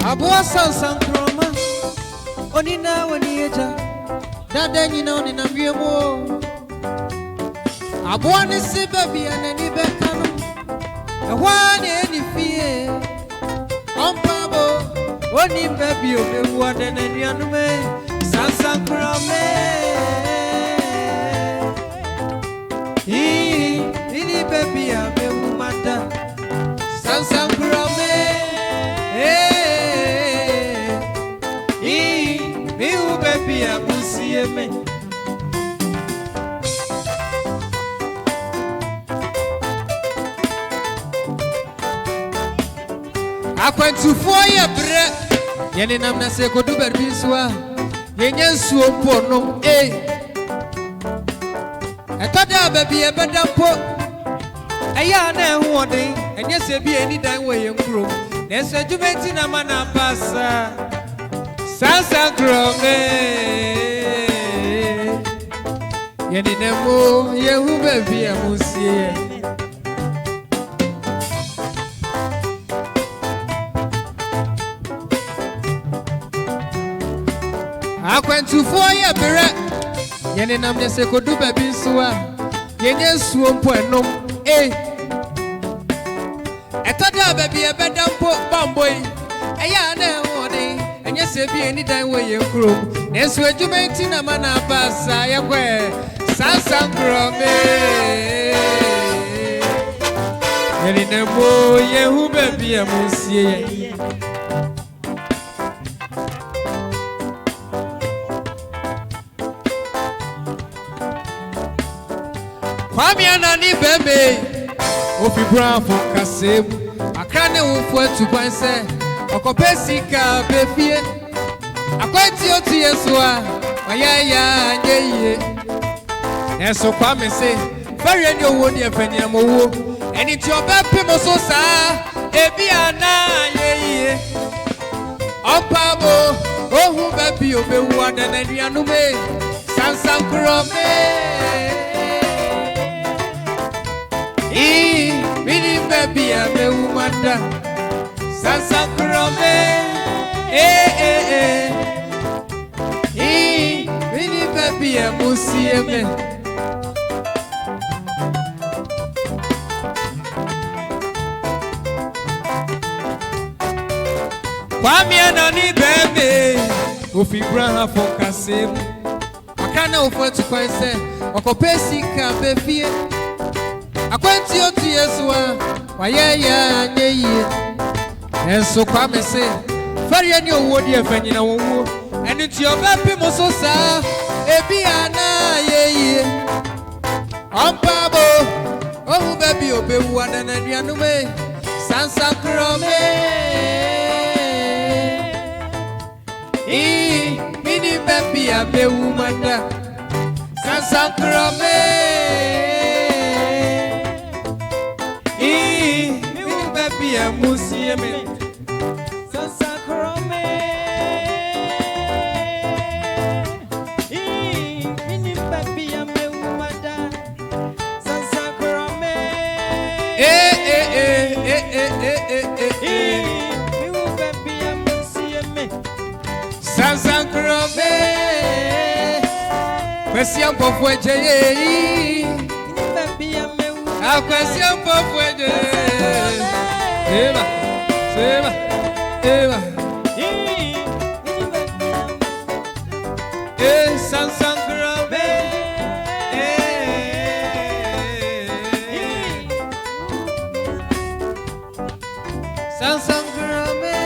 Abua Sansan Kroma Onina Wanieja Dada Nina Onina Miemo Abua Nisi Baby and any Bekano a one any fear Ompabo Oni Baby of the one and any anume Sansan Krome Ini Baby a Mata Sansan Krome Baby, I will see me. I went to 4 years bread. Yenina Nase could do better. Yenyan so pono, I thought that baby a better put a yarn one day, and yes, there be any time where you grow. There's a juvenile man passa. Sansan Krome Yeni nemo Yehu baby amusie Akwentu 4 years bere Yeni namne se kodu baby suwa Yenye suo mpo enom Etada baby ebedampo bamboy Eya na ehode Yes, be any time where you grow. Yes, where you maintain a man up as I am where Sansan Krome. And in a boy, you baby, I will see. Kwame Anani baby, Ofi Brown for Kasem. I can't know to go say. Okopesika befie akwenti otu yesua oyaya nyeye enso kwame se fere ni owo ni efani amowo eni ti obepe mo so sa ebi ana yeye opabo ohu bebi obewu adana nuanu me Sansan Krome mini bebi abewu manda Sansan Krome mini baby a musieme Kwame Anani baby Ofi Brown for Kasem Akana ofo to kwanse okopesika befie Akwenti otu Yesua wayaya nyeye Enso Kwame se Fari ani owo di efanyina wowo eni ti obepe mo so sa ebi ana yeye Ompabo ohu baby obewu anana nuanu me Sansan Krome mini baby abewu manda Sansan Krome mini baby amusieme Sansan Krome Kwesiam pofweje Akwesiam pofweje Eva Sansan Krome Sansan Krome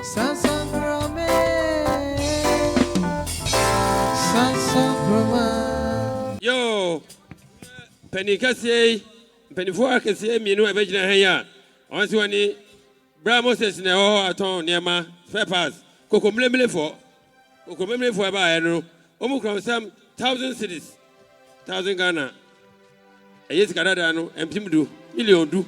Sansan Krome Sansan Krome Yo Penny Cassie Penny for Cassie Minu Avagina Haya once one Bra Moses in the aton near ma spare pass Coco Mlemle for about Omicron some 1,000 cities 1,000 Ghana a yes Canada and Pimdu million do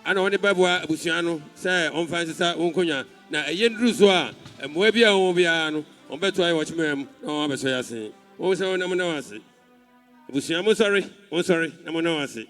I know any Babua Busiano say on Francis Unconia now a yen Drusua and Webia Obiano on better I watch me no I'm saying also no one abusua mo sorry na mo no ase